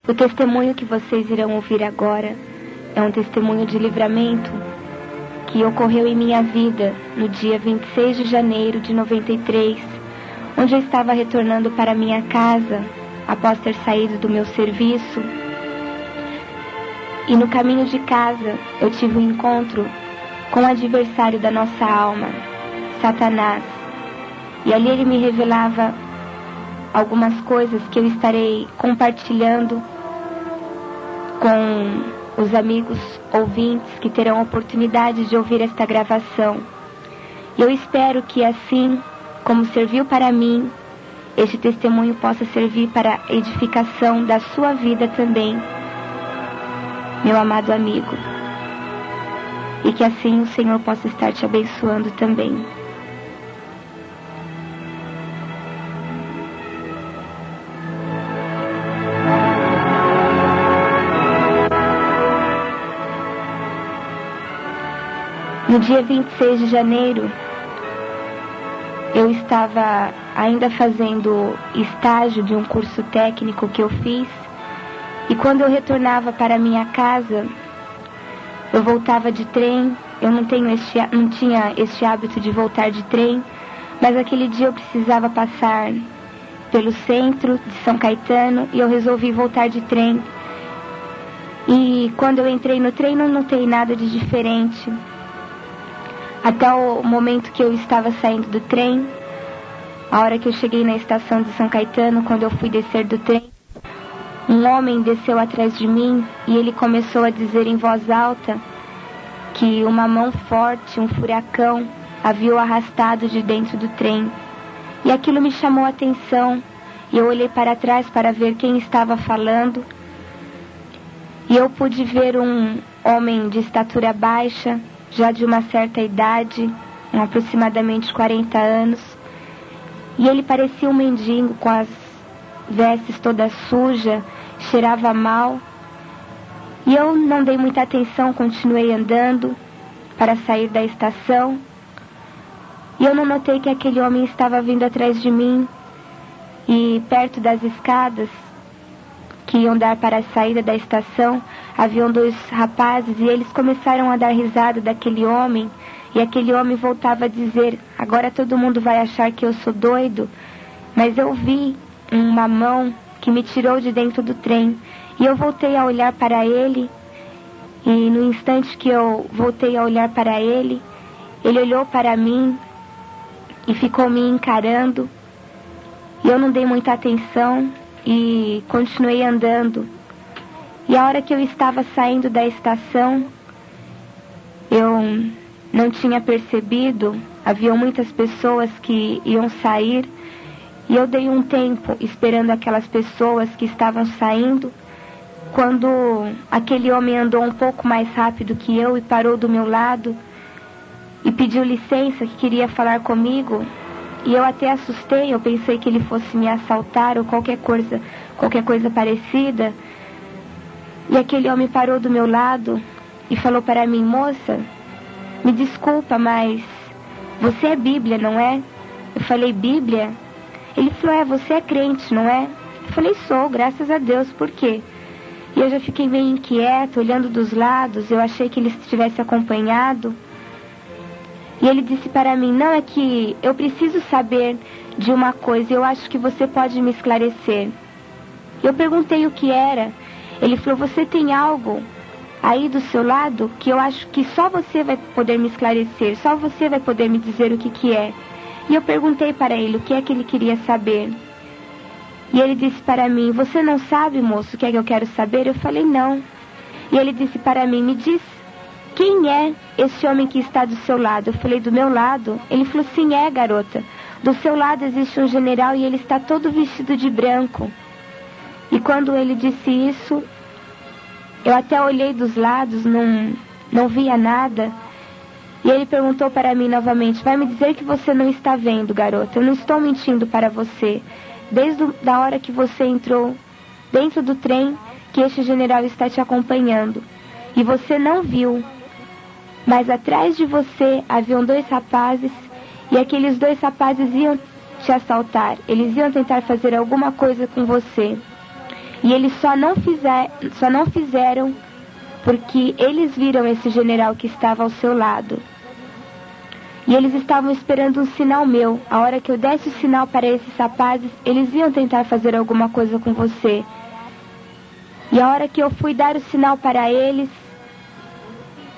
O testemunho que vocês irão ouvir agora é um testemunho de livramento que ocorreu em minha vida no dia 26 de janeiro de 93, onde eu estava retornando para minha casa após ter saído do meu serviço. E no caminho de casa eu tive um encontro com o adversário da nossa alma, Satanás. E ali ele me revelava algumas coisas que eu estarei compartilhando com os amigos ouvintes que terão a oportunidade de ouvir esta gravação. E eu espero que assim como serviu para mim, este testemunho possa servir para a edificação da sua vida também, meu amado amigo. E que assim o Senhor possa estar te abençoando também. No dia 26 de janeiro, eu estava ainda fazendo estágio de um curso técnico que eu fiz, e quando eu retornava para minha casa, eu voltava de trem. Eu não tinha este hábito de voltar de trem, mas aquele dia eu precisava passar pelo centro de São Caetano e eu resolvi voltar de trem. E quando eu entrei no trem, não notei nada de diferente. Até o momento que eu estava saindo do trem, a hora que eu cheguei na estação de São Caetano, quando eu fui descer do trem, um homem desceu atrás de mim e ele começou a dizer em voz alta que uma mão forte, um furacão, havia o arrastado de dentro do trem. E aquilo me chamou a atenção e eu olhei para trás para ver quem estava falando. E eu pude ver um homem de estatura baixa, já de uma certa idade, aproximadamente 40 anos. E ele parecia um mendigo com as vestes todas sujas, cheirava mal. E eu não dei muita atenção, continuei andando para sair da estação. E eu não notei que aquele homem estava vindo atrás de mim. E perto das escadas que iam dar para a saída da estação, haviam dois rapazes e eles começaram a dar risada daquele homem. E aquele homem voltava a dizer: agora todo mundo vai achar que eu sou doido. Mas eu vi uma mão que me tirou de dentro do trem. E eu voltei a olhar para ele. E no instante que eu voltei a olhar para ele, ele olhou para mim e ficou me encarando. E eu não dei muita atenção e continuei andando. E a hora que eu estava saindo da estação, eu não tinha percebido, havia muitas pessoas que iam sair, e eu dei um tempo esperando aquelas pessoas que estavam saindo, quando aquele homem andou um pouco mais rápido que eu e parou do meu lado e pediu licença, que queria falar comigo. E eu até assustei, eu pensei que ele fosse me assaltar ou qualquer coisa parecida. E aquele homem parou do meu lado e falou para mim: moça, me desculpa, mas você é Bíblia, não é? Eu falei: Bíblia? Ele falou: você é crente, não é? Eu falei: sou, graças a Deus. Por quê? E eu já fiquei meio inquieta, olhando dos lados. Eu achei que ele estivesse acompanhado. E ele disse para mim: não, é que eu preciso saber de uma coisa, eu acho que você pode me esclarecer. Eu perguntei o que era. Ele falou: você tem algo aí do seu lado que eu acho que só você vai poder me esclarecer, só você vai poder me dizer o que é. E eu perguntei para ele o que é que ele queria saber. E ele disse para mim: você não sabe, moço, o que é que eu quero saber? Eu falei: não. E ele disse para mim: me diz, quem é esse homem que está do seu lado? Eu falei: do meu lado? Ele falou: sim, é, garota. Do seu lado existe um general e ele está todo vestido de branco. E quando ele disse isso, eu até olhei dos lados, não via nada. E ele perguntou para mim novamente: vai me dizer que você não está vendo, garota? Eu não estou mentindo para você. Desde a hora que você entrou dentro do trem, que este general está te acompanhando. E você não viu. Mas atrás de você haviam dois rapazes, e aqueles dois rapazes iam te assaltar. Eles iam tentar fazer alguma coisa com você. E eles só não fizeram porque eles viram esse general que estava ao seu lado. E eles estavam esperando um sinal meu. A hora que eu desse o sinal para esses rapazes, eles iam tentar fazer alguma coisa com você. E a hora que eu fui dar o sinal para eles,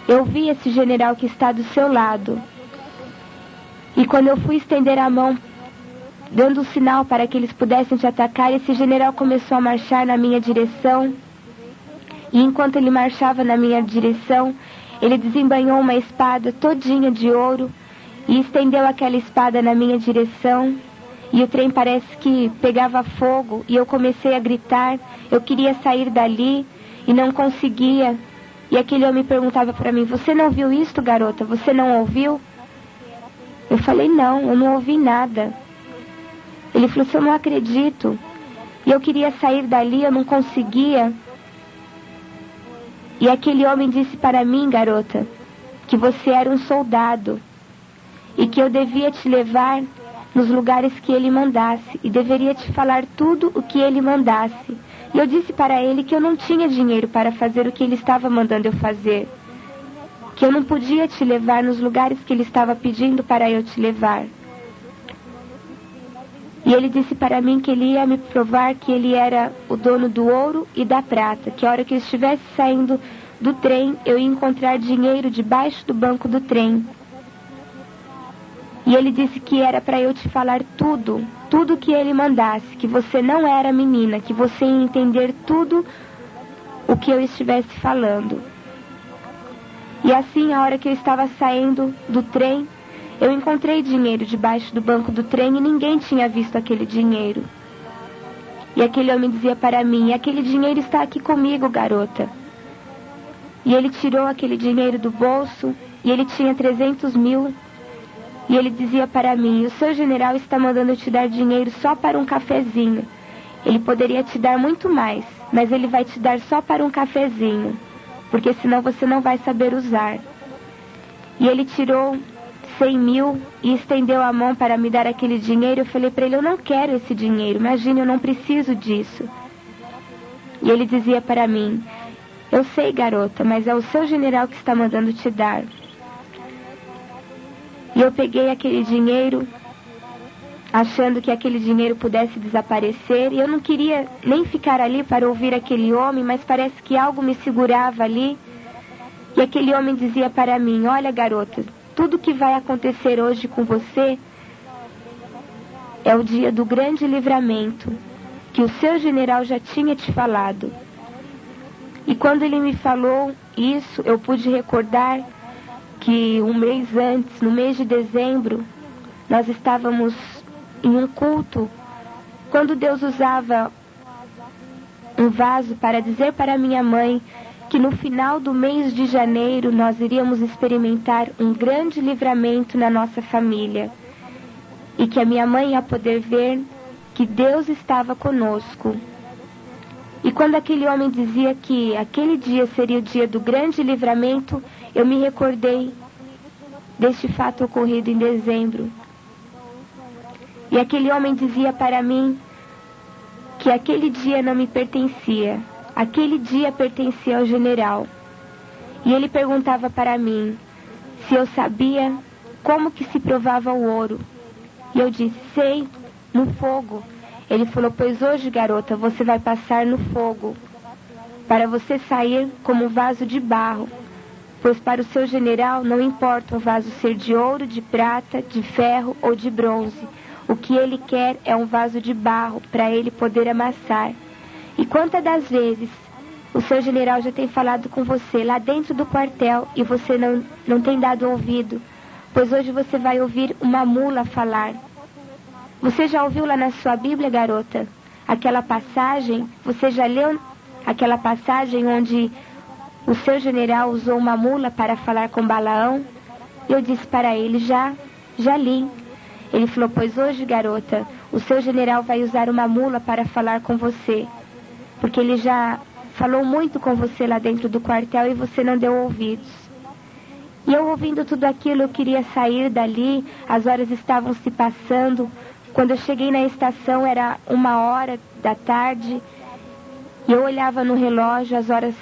eu vi esse general que está do seu lado. E quando eu fui estender a mão, dando o sinal para que eles pudessem te atacar, esse general começou a marchar na minha direção. E enquanto ele marchava na minha direção, ele desembainhou uma espada todinha de ouro e estendeu aquela espada na minha direção. E o trem parece que pegava fogo e eu comecei a gritar. Eu queria sair dali e não conseguia. E aquele homem perguntava para mim: você não viu isto, garota? Você não ouviu? Eu falei: não, eu não ouvi nada. Ele falou: eu não acredito. E eu queria sair dali, eu não conseguia. E aquele homem disse para mim: garota, que você era um soldado e que eu devia te levar nos lugares que ele mandasse e deveria te falar tudo o que ele mandasse. E eu disse para ele que eu não tinha dinheiro para fazer o que ele estava mandando eu fazer, que eu não podia te levar nos lugares que ele estava pedindo para eu te levar. E ele disse para mim que ele ia me provar que ele era o dono do ouro e da prata, que a hora que eu estivesse saindo do trem, eu ia encontrar dinheiro debaixo do banco do trem. E ele disse que era para eu te falar tudo que ele mandasse, que você não era menina, que você ia entender tudo o que eu estivesse falando. E assim, a hora que eu estava saindo do trem, eu encontrei dinheiro debaixo do banco do trem e ninguém tinha visto aquele dinheiro. E aquele homem dizia para mim: aquele dinheiro está aqui comigo, garota. E ele tirou aquele dinheiro do bolso e ele tinha 300 mil. E ele dizia para mim: o seu general está mandando eu te dar dinheiro só para um cafezinho. Ele poderia te dar muito mais, mas ele vai te dar só para um cafezinho, porque senão você não vai saber usar. E ele tirou 100 mil e estendeu a mão para me dar aquele dinheiro. Eu falei para ele: eu não quero esse dinheiro, imagine, eu não preciso disso. E ele dizia para mim: eu sei, garota, mas é o seu general que está mandando te dar. E eu peguei aquele dinheiro, achando que aquele dinheiro pudesse desaparecer. E eu não queria nem ficar ali para ouvir aquele homem, mas parece que algo me segurava ali. E aquele homem dizia para mim: olha, garota, tudo que vai acontecer hoje com você é o dia do grande livramento, que o seu general já tinha te falado. E quando ele me falou isso, eu pude recordar que um mês antes, no mês de dezembro, nós estávamos em um culto, quando Deus usava um vaso para dizer para minha mãe que no final do mês de janeiro nós iríamos experimentar um grande livramento na nossa família. E que a minha mãe ia poder ver que Deus estava conosco. E quando aquele homem dizia que aquele dia seria o dia do grande livramento, eu me recordei deste fato ocorrido em dezembro. E aquele homem dizia para mim que aquele dia não me pertencia. Aquele dia pertencia ao general. E ele perguntava para mim se eu sabia como que se provava o ouro. E eu disse: sei, no fogo. Ele falou: pois hoje, garota, você vai passar no fogo, para você sair como um vaso de barro. Pois para o seu general não importa o vaso ser de ouro, de prata, de ferro ou de bronze. O que ele quer é um vaso de barro para ele poder amassar. E quantas das vezes o seu general já tem falado com você lá dentro do quartel e você não tem dado ouvido? Pois hoje você vai ouvir uma mula falar. Você já ouviu lá na sua Bíblia, garota, aquela passagem? Você já leu aquela passagem onde o seu general usou uma mula para falar com Balaão? Eu disse para ele: já li. Ele falou: pois hoje, garota, o seu general vai usar uma mula para falar com você, porque ele já falou muito com você lá dentro do quartel e você não deu ouvidos. E eu, ouvindo tudo aquilo, eu queria sair dali. As horas estavam se passando. Quando eu cheguei na estação era 1h da tarde E eu olhava no relógio, as horas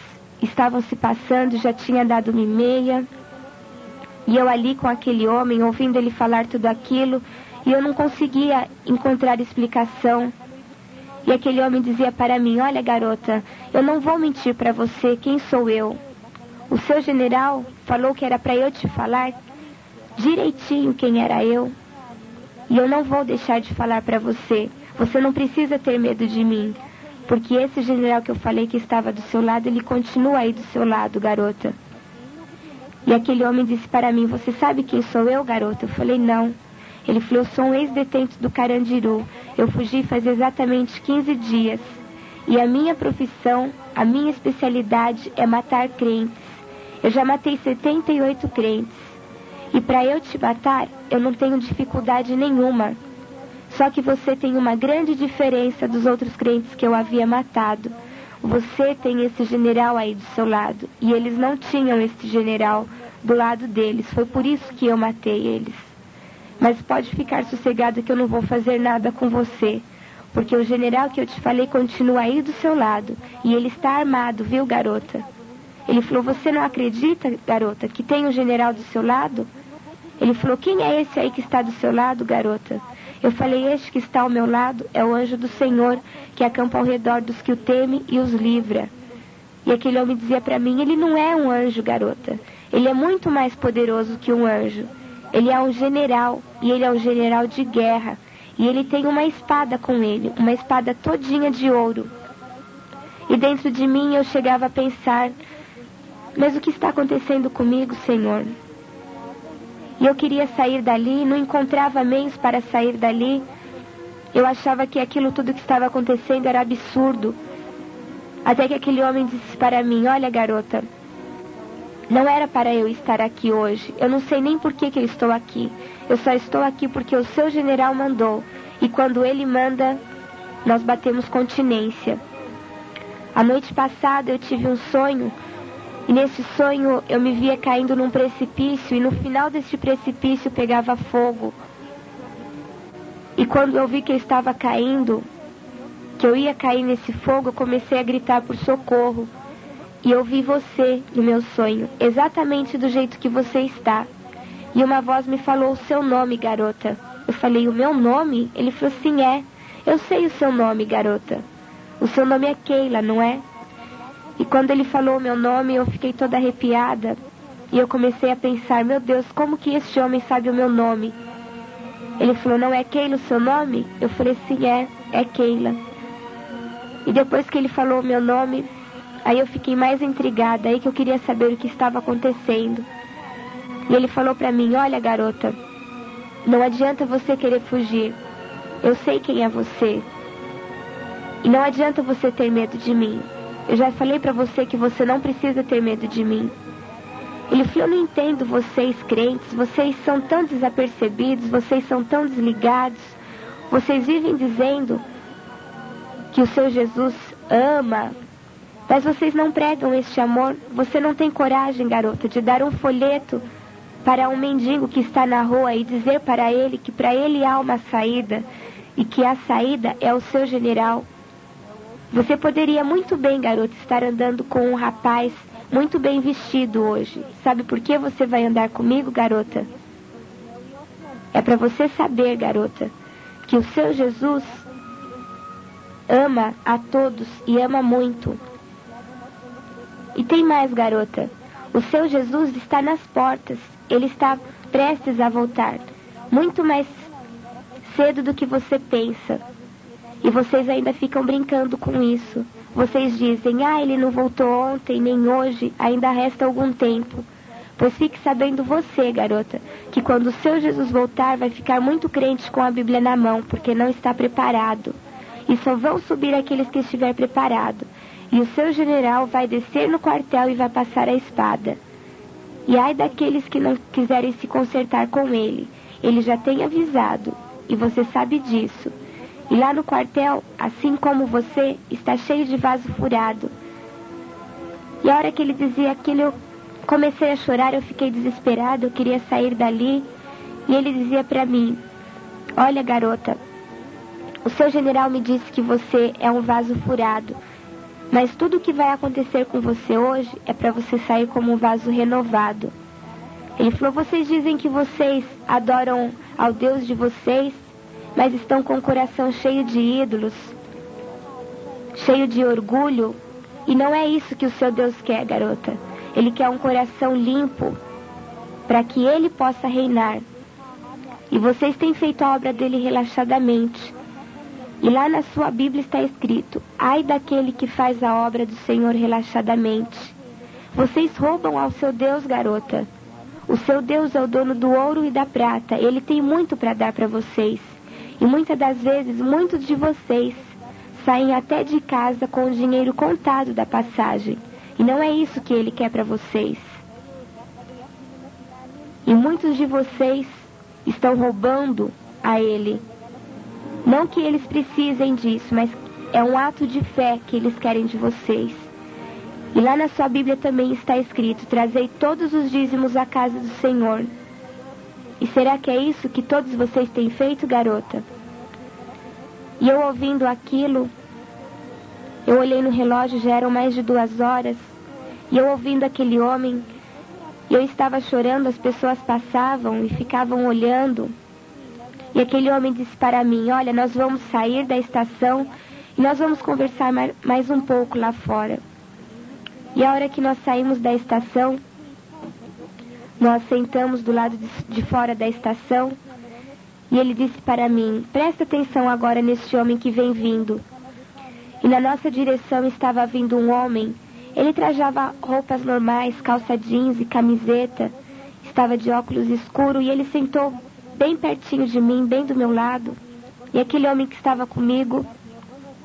estavam se passando, já tinha dado 1h30. E eu ali com aquele homem, ouvindo ele falar tudo aquilo, e eu não conseguia encontrar explicação. E aquele homem dizia para mim: olha, garota, eu não vou mentir para você, quem sou eu? O seu general falou que era para eu te falar direitinho quem era eu. E eu não vou deixar de falar para você. Você não precisa ter medo de mim. Porque esse general que eu falei que estava do seu lado, ele continua aí do seu lado, garota. E aquele homem disse para mim: você sabe quem sou eu, garota? Eu falei: não. Ele falou: eu sou um ex-detento do Carandiru. Eu fugi faz exatamente 15 dias. E a minha profissão, a minha especialidade é matar crentes. Eu já matei 78 crentes. E para eu te matar, eu não tenho dificuldade nenhuma. Só que você tem uma grande diferença dos outros crentes que eu havia matado. Você tem esse general aí do seu lado. E eles não tinham esse general do lado deles. Foi por isso que eu matei eles. Mas pode ficar sossegado que eu não vou fazer nada com você. Porque o general que eu te falei continua aí do seu lado. E ele está armado, viu, garota? Ele falou: você não acredita, garota, que tem um general do seu lado? Ele falou: quem é esse aí que está do seu lado, garota? Eu falei: este que está ao meu lado é o anjo do Senhor, que acampa ao redor dos que o temem e os livra. E aquele homem dizia para mim: ele não é um anjo, garota. Ele é muito mais poderoso que um anjo. Ele é um general, e ele é um general de guerra. E ele tem uma espada com ele, uma espada todinha de ouro. E dentro de mim eu chegava a pensar: mas o que está acontecendo comigo, Senhor? E eu queria sair dali, não encontrava meios para sair dali. Eu achava que aquilo tudo que estava acontecendo era absurdo. Até que aquele homem disse para mim: olha, garota, não era para eu estar aqui hoje. Eu não sei nem por que eu estou aqui. Eu só estou aqui porque o seu general mandou. E quando ele manda, nós batemos continência. A noite passada eu tive um sonho. E nesse sonho eu me via caindo num precipício, e no final desse precipício pegava fogo. E quando eu vi que eu estava caindo, que eu ia cair nesse fogo, eu comecei a gritar por socorro. E eu vi você no meu sonho, exatamente do jeito que você está. E uma voz me falou o seu nome, garota. Eu falei: o meu nome? Ele falou: sim, é. Eu sei o seu nome, garota. O seu nome é Keila, não é? E quando ele falou o meu nome, eu fiquei toda arrepiada. E eu comecei a pensar: meu Deus, como que este homem sabe o meu nome? Ele falou: não é Keila o seu nome? Eu falei: sim, é Keila. E depois que ele falou o meu nome, aí eu fiquei mais intrigada, aí que eu queria saber o que estava acontecendo. E ele falou para mim: olha, garota, não adianta você querer fugir. Eu sei quem é você. E não adianta você ter medo de mim. Eu já falei para você que você não precisa ter medo de mim. Ele falou: eu não entendo vocês crentes, vocês são tão desapercebidos, vocês são tão desligados, vocês vivem dizendo que o seu Jesus ama, mas vocês não pregam este amor. Você não tem coragem, garota, de dar um folheto para um mendigo que está na rua e dizer para ele que para ele há uma saída, e que a saída é o seu general. Você poderia muito bem, garota, estar andando com um rapaz muito bem vestido hoje. Sabe por que você vai andar comigo, garota? É para você saber, garota, que o seu Jesus ama a todos e ama muito. E tem mais, garota. O seu Jesus está nas portas. Ele está prestes a voltar. Muito mais cedo do que você pensa. E vocês ainda ficam brincando com isso. Vocês dizem: ele não voltou ontem, nem hoje, ainda resta algum tempo. Pois fique sabendo você, garota, que quando o seu Jesus voltar, vai ficar muito crente com a Bíblia na mão, porque não está preparado. E só vão subir aqueles que estiver preparado. E o seu general vai descer no quartel e vai passar a espada. E ai daqueles que não quiserem se consertar com ele. Ele já tem avisado, e você sabe disso. E lá no quartel, assim como você, está cheio de vaso furado. E a hora que ele dizia aquilo, eu comecei a chorar, eu fiquei desesperada, eu queria sair dali. E ele dizia para mim: olha, garota, o seu general me disse que você é um vaso furado. Mas tudo o que vai acontecer com você hoje é para você sair como um vaso renovado. Ele falou, vocês dizem que vocês adoram ao Deus de vocês, mas estão com o coração cheio de ídolos, cheio de orgulho, e não é isso que o seu Deus quer, garota. Ele quer um coração limpo, para que Ele possa reinar. E vocês têm feito a obra dele relaxadamente. E lá na sua Bíblia está escrito, ai daquele que faz a obra do Senhor relaxadamente. Vocês roubam ao seu Deus, garota. O seu Deus é o dono do ouro e da prata. Ele tem muito para dar para vocês. E muitas das vezes, muitos de vocês saem até de casa com o dinheiro contado da passagem. E não é isso que Ele quer para vocês. E muitos de vocês estão roubando a Ele. Não que eles precisem disso, mas é um ato de fé que eles querem de vocês. E lá na sua Bíblia também está escrito, trazei todos os dízimos à casa do Senhor. E será que é isso que todos vocês têm feito, garota? E eu ouvindo aquilo, eu olhei no relógio, já eram mais de 2 horas, e eu ouvindo aquele homem, e eu estava chorando, as pessoas passavam e ficavam olhando. E aquele homem disse para mim, olha, nós vamos sair da estação e nós vamos conversar mais um pouco lá fora. E a hora que nós saímos da estação, nós sentamos do lado de fora da estação e ele disse para mim, presta atenção agora neste homem que vem vindo. E na nossa direção estava vindo um homem, ele trajava roupas normais, calça jeans e camiseta, estava de óculos escuros e ele sentou bem pertinho de mim, bem do meu lado. E aquele homem que estava comigo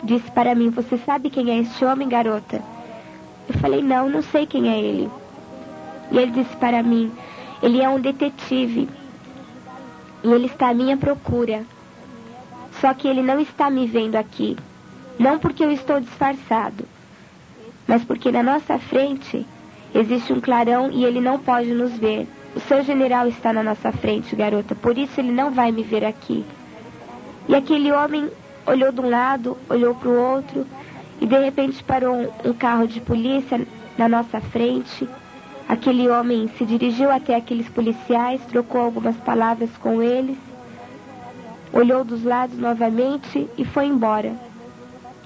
disse para mim, você sabe quem é este homem, garota? Eu falei, não sei quem é ele. E ele disse para mim, ele é um detetive. E ele está à minha procura. Só que ele não está me vendo aqui. Não porque eu estou disfarçado, mas porque na nossa frente existe um clarão e ele não pode nos ver. O seu general está na nossa frente, garota, por isso ele não vai me ver aqui. E aquele homem olhou de um lado, olhou para o outro, e de repente parou um carro de polícia na nossa frente. Aquele homem se dirigiu até aqueles policiais, trocou algumas palavras com eles, olhou dos lados novamente e foi embora.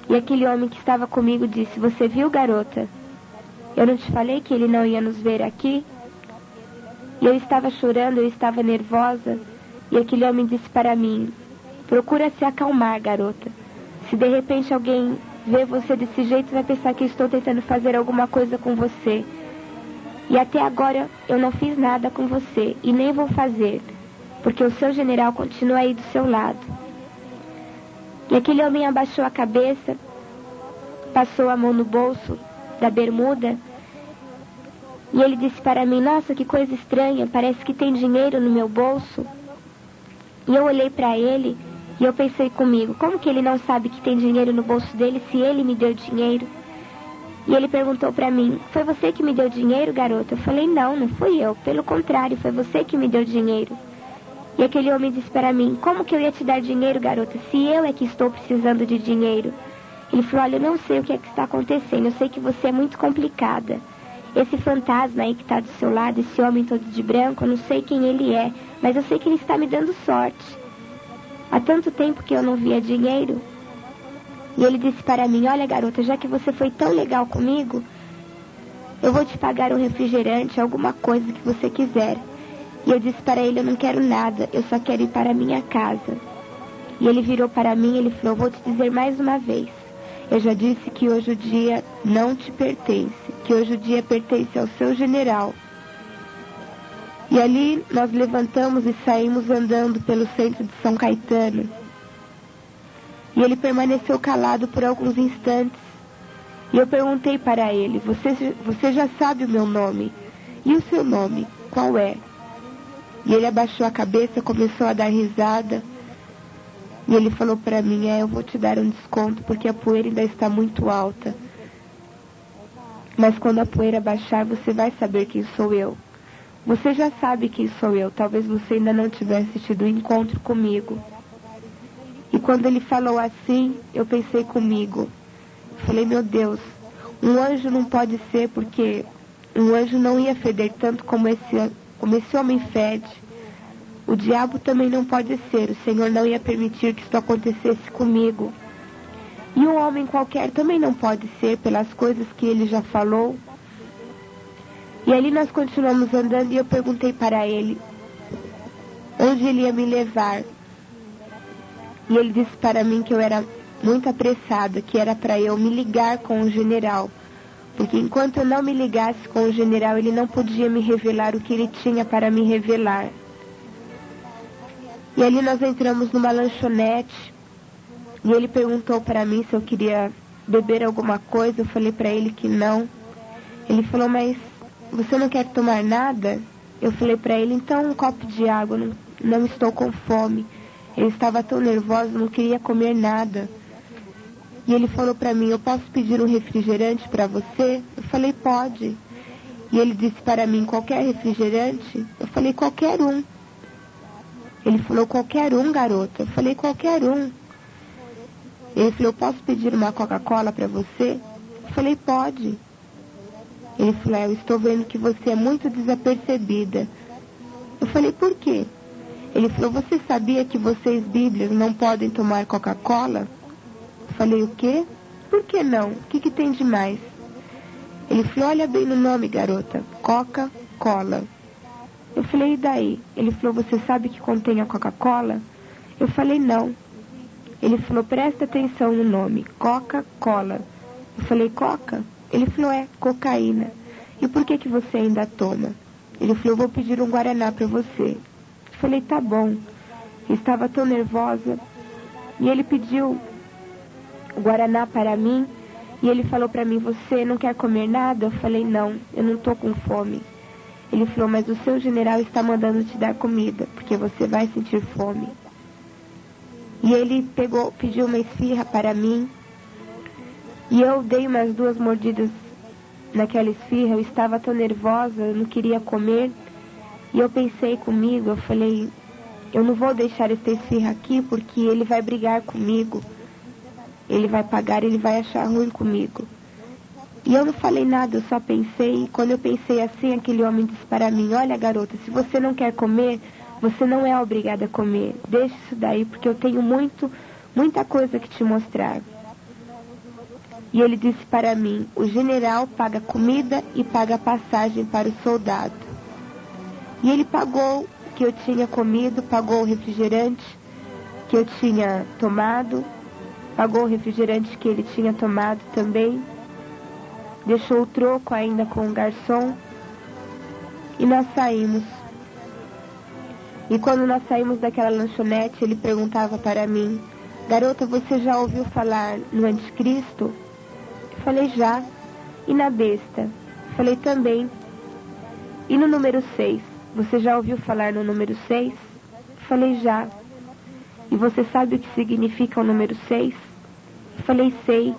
E aquele homem que estava comigo disse, você viu, garota? Eu não te falei que ele não ia nos ver aqui? E eu estava chorando, eu estava nervosa, e aquele homem disse para mim, procura se acalmar, garota. Se de repente alguém vê você desse jeito, vai pensar que eu estou tentando fazer alguma coisa com você. E até agora eu não fiz nada com você, e nem vou fazer, porque o seu general continua aí do seu lado. E aquele homem abaixou a cabeça, passou a mão no bolso da bermuda, e ele disse para mim, nossa, que coisa estranha, parece que tem dinheiro no meu bolso. E eu olhei para ele e eu pensei comigo, como que ele não sabe que tem dinheiro no bolso dele se ele me deu dinheiro? E ele perguntou para mim, foi você que me deu dinheiro, garota? Eu falei, não fui eu, pelo contrário, foi você que me deu dinheiro. E aquele homem disse para mim, como que eu ia te dar dinheiro, garota, se eu é que estou precisando de dinheiro? Ele falou, olha, eu não sei o que é que está acontecendo, eu sei que você é muito complicada. Esse fantasma aí que está do seu lado, esse homem todo de branco, eu não sei quem ele é, mas eu sei que ele está me dando sorte. Há tanto tempo que eu não via dinheiro. E ele disse para mim, olha garota, já que você foi tão legal comigo, eu vou te pagar um refrigerante, alguma coisa que você quiser. E eu disse para ele, eu não quero nada, eu só quero ir para a minha casa. E ele virou para mim e ele falou, vou te dizer mais uma vez. Eu já disse que hoje o dia não te pertence, que hoje o dia pertence ao seu general. E ali nós levantamos e saímos andando pelo centro de São Caetano. E ele permaneceu calado por alguns instantes. E eu perguntei para ele, você já sabe o meu nome? E o seu nome, qual é? E ele abaixou a cabeça, começou a dar risada. E ele falou para mim, eu vou te dar um desconto porque a poeira ainda está muito alta. Mas quando a poeira baixar, você vai saber quem sou eu. Você já sabe quem sou eu, talvez você ainda não tivesse tido um encontro comigo. E quando ele falou assim, eu pensei comigo. Falei, meu Deus, Um anjo não pode ser, porque um anjo não ia feder tanto como esse homem fede. O diabo também não pode ser. O Senhor não ia permitir que isso acontecesse comigo. E um homem qualquer também não pode ser, pelas coisas que ele já falou. E ali nós continuamos andando e eu perguntei para ele onde ele ia me levar. E ele disse para mim que eu era muito apressada, que era para eu me ligar com o general. Porque enquanto eu não me ligasse com o general, ele não podia me revelar o que ele tinha para me revelar. E ali nós entramos numa lanchonete e ele perguntou para mim se eu queria beber alguma coisa. Eu falei para ele que não. Ele falou, mas você não quer tomar nada? Eu falei para ele, então um copo de água, não estou com fome. Ele estava tão nervoso, não queria comer nada. E ele falou para mim, eu posso pedir um refrigerante para você? Eu falei, pode. E ele disse para mim, qualquer refrigerante? Eu falei, qualquer um. Ele falou, qualquer um, garota. Eu falei, qualquer um. Ele falou, posso pedir uma Coca-Cola para você? Eu falei, pode. Ele falou, eu estou vendo que você é muito desapercebida. Eu falei, por quê? Ele falou, você sabia que vocês, bíblias, não podem tomar Coca-Cola? Eu falei, o quê? Por que não? O que tem de mais? Ele falou, olha bem no nome, garota. Coca-Cola. Eu falei, e daí? Ele falou, você sabe que contém a Coca-Cola? Eu falei, não. Ele falou, presta atenção no nome. Coca-Cola. Eu falei, Coca? Ele falou, é, cocaína. E por que você ainda toma? Ele falou, eu vou pedir um Guaraná para você. Eu falei, tá bom. Eu estava tão nervosa. E ele pediu o Guaraná para mim. E ele falou para mim, você não quer comer nada? Eu falei, não, eu não estou com fome. Ele falou, mas o seu general está mandando te dar comida, porque você vai sentir fome. E ele pediu uma esfirra para mim. E eu dei umas 2 mordidas naquela esfirra. Eu estava tão nervosa, eu não queria comer. E eu pensei comigo, eu falei, eu não vou deixar essa esfirra aqui, porque ele vai brigar comigo. Ele vai pagar, ele vai achar ruim comigo. E eu não falei nada, eu só pensei. E quando eu pensei assim, aquele homem disse para mim, olha garota, se você não quer comer, você não é obrigada a comer. Deixa isso daí, porque eu tenho muita coisa que te mostrar. E ele disse para mim, o general paga comida e paga passagem para o soldado. E ele pagou o que eu tinha comido, pagou o refrigerante que eu tinha tomado, pagou o refrigerante que ele tinha tomado também. Deixou o troco ainda com o garçom. E nós saímos. E quando nós saímos daquela lanchonete, ele perguntava para mim, garota, você já ouviu falar no anticristo? Eu falei, já. E na besta? Eu falei, também. E no número 6? Você já ouviu falar no número 6? Eu falei, já. E você sabe o que significa o número 6? Eu falei, sei.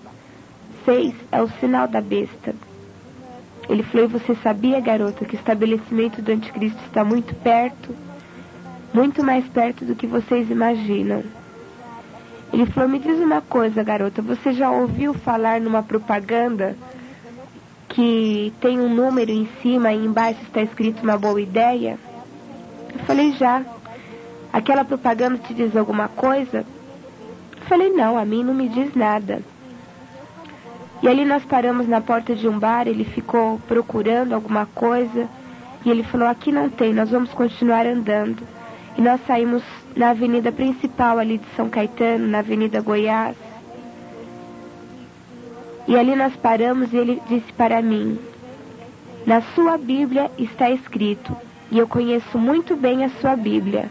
6 é o sinal da besta. Ele falou, e você sabia, garota, que o estabelecimento do anticristo está muito perto? Muito mais perto do que vocês imaginam. Ele falou, me diz uma coisa, garota, você já ouviu falar numa propaganda que tem um número em cima e embaixo está escrito uma boa ideia? Eu falei, já. Aquela propaganda te diz alguma coisa? Eu falei, não, a mim não me diz nada. E ali nós paramos na porta de um bar, ele ficou procurando alguma coisa, e ele falou, aqui não tem, nós vamos continuar andando. E nós saímos na avenida principal ali de São Caetano, na Avenida Goiás. E ali nós paramos e ele disse para mim, na sua Bíblia está escrito, e eu conheço muito bem a sua Bíblia,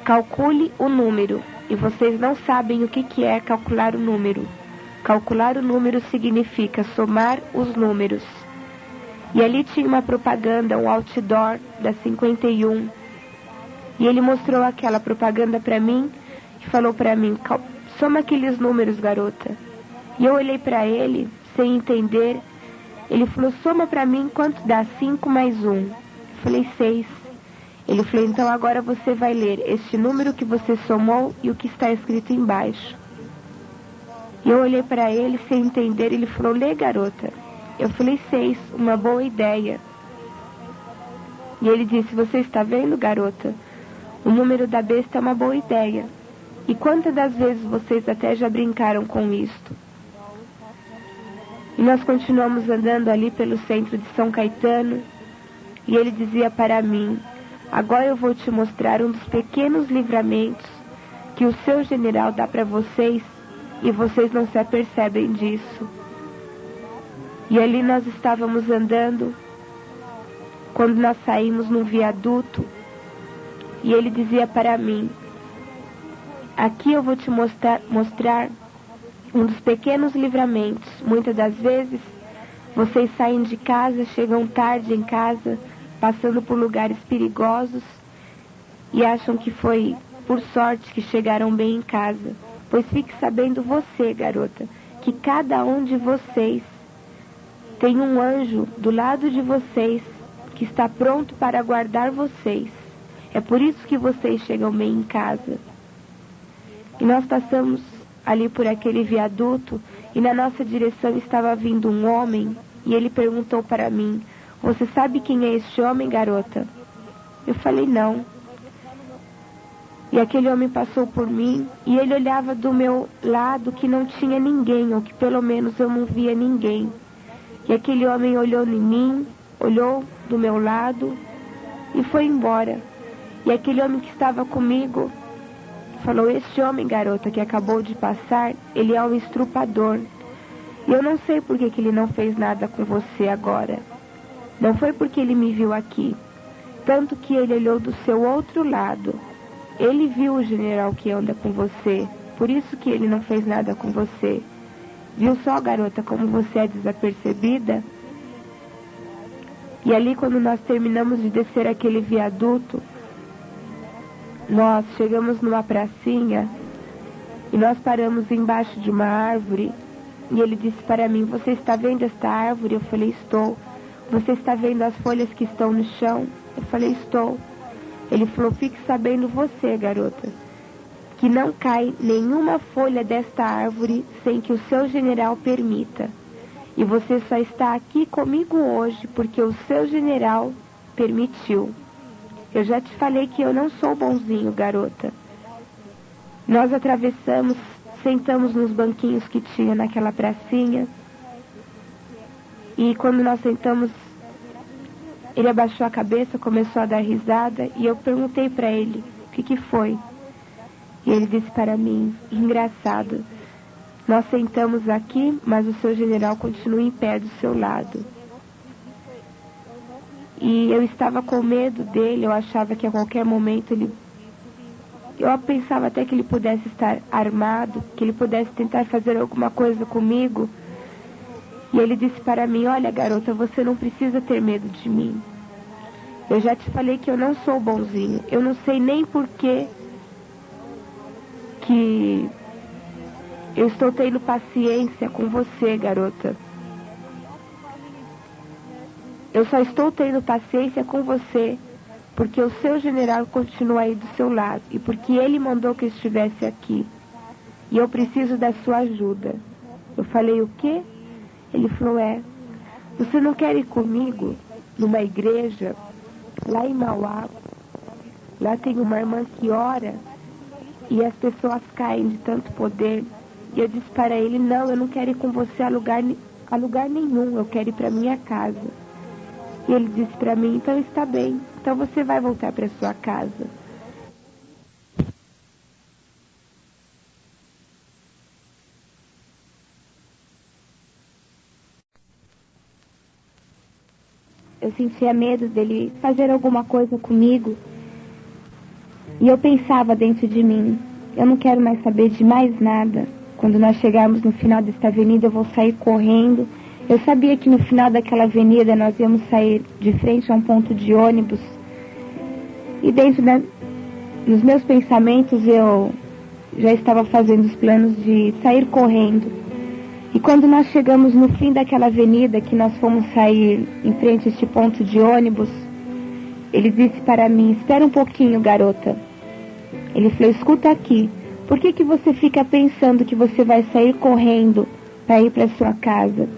calcule o número, e vocês não sabem o que é calcular o número. Calcular o número significa somar os números. E ali tinha uma propaganda, um outdoor da 51. E ele mostrou aquela propaganda para mim e falou para mim, soma aqueles números, garota. E eu olhei para ele, sem entender. Ele falou, soma para mim quanto dá 5 mais 1. Eu falei, 6. Ele falou, então agora você vai ler este número que você somou e o que está escrito embaixo. E eu olhei para ele sem entender. Ele falou: lê, garota. Eu falei: 6, uma boa ideia. E ele disse: você está vendo, garota? O número da besta é uma boa ideia. E quantas das vezes vocês até já brincaram com isto? E nós continuamos andando ali pelo centro de São Caetano. E ele dizia para mim: agora eu vou te mostrar um dos pequenos livramentos que o seu general dá para vocês, e vocês não se apercebem disso. E ali nós estávamos andando, quando nós saímos num viaduto, e ele dizia para mim: aqui eu vou te mostrar um dos pequenos livramentos. Muitas das vezes, vocês saem de casa, chegam tarde em casa, passando por lugares perigosos, e acham que foi por sorte que chegaram bem em casa. Pois fique sabendo você, garota, que cada um de vocês tem um anjo do lado de vocês que está pronto para guardar vocês. É por isso que vocês chegam bem em casa. E nós passamos ali por aquele viaduto, e na nossa direção estava vindo um homem, e ele perguntou para mim: você sabe quem é este homem, garota? Eu falei: não. E aquele homem passou por mim, e ele olhava do meu lado que não tinha ninguém, ou que pelo menos eu não via ninguém. E aquele homem olhou em mim, olhou do meu lado e foi embora. E aquele homem que estava comigo falou: este homem, garota, que acabou de passar, ele é um estrupador. E eu não sei por que ele não fez nada com você agora. Não foi porque ele me viu aqui. Tanto que ele olhou do seu outro lado. Ele viu o general que anda com você. Por isso que ele não fez nada com você. Viu só, garota, como você é desapercebida? E ali, quando nós terminamos de descer aquele viaduto, nós chegamos numa pracinha e nós paramos embaixo de uma árvore. E ele disse para mim: você está vendo esta árvore? Eu falei: estou. Você está vendo as folhas que estão no chão? Eu falei: estou. Ele falou: fique sabendo você, garota, que não cai nenhuma folha desta árvore sem que o seu general permita. E você só está aqui comigo hoje porque o seu general permitiu. Eu já te falei que eu não sou bonzinho, garota. Nós atravessamos, sentamos nos banquinhos que tinha naquela pracinha. E quando nós sentamos, ele abaixou a cabeça, começou a dar risada, e eu perguntei para ele: o que foi? E ele disse para mim: engraçado, nós sentamos aqui, mas o seu general continua em pé do seu lado. E eu estava com medo dele, eu achava que a qualquer momento eu pensava até que ele pudesse estar armado, que ele pudesse tentar fazer alguma coisa comigo. E ele disse para mim: olha, garota, você não precisa ter medo de mim. Eu já te falei que eu não sou bonzinho. Eu não sei nem por que eu estou tendo paciência com você, garota. Eu só estou tendo paciência com você porque o seu general continua aí do seu lado e porque ele mandou que eu estivesse aqui. E eu preciso da sua ajuda. Eu falei: o quê? Ele falou: você não quer ir comigo numa igreja lá em Mauá? Lá tem uma irmã que ora e as pessoas caem de tanto poder. E eu disse para ele: não, eu não quero ir com você a lugar nenhum, eu quero ir para minha casa. E ele disse para mim: então está bem, então você vai voltar para sua casa. Eu sentia medo dele fazer alguma coisa comigo. E eu pensava dentro de mim: eu não quero mais saber de mais nada. Quando nós chegarmos no final desta avenida, eu vou sair correndo. Eu sabia que no final daquela avenida nós íamos sair de frente a um ponto de ônibus. E dentro dos meus pensamentos eu já estava fazendo os planos de sair correndo. E quando nós chegamos no fim daquela avenida, que nós fomos sair em frente a este ponto de ônibus, ele disse para mim: espera um pouquinho, garota. Ele falou: escuta aqui, Por que você fica pensando que você vai sair correndo para ir para sua casa?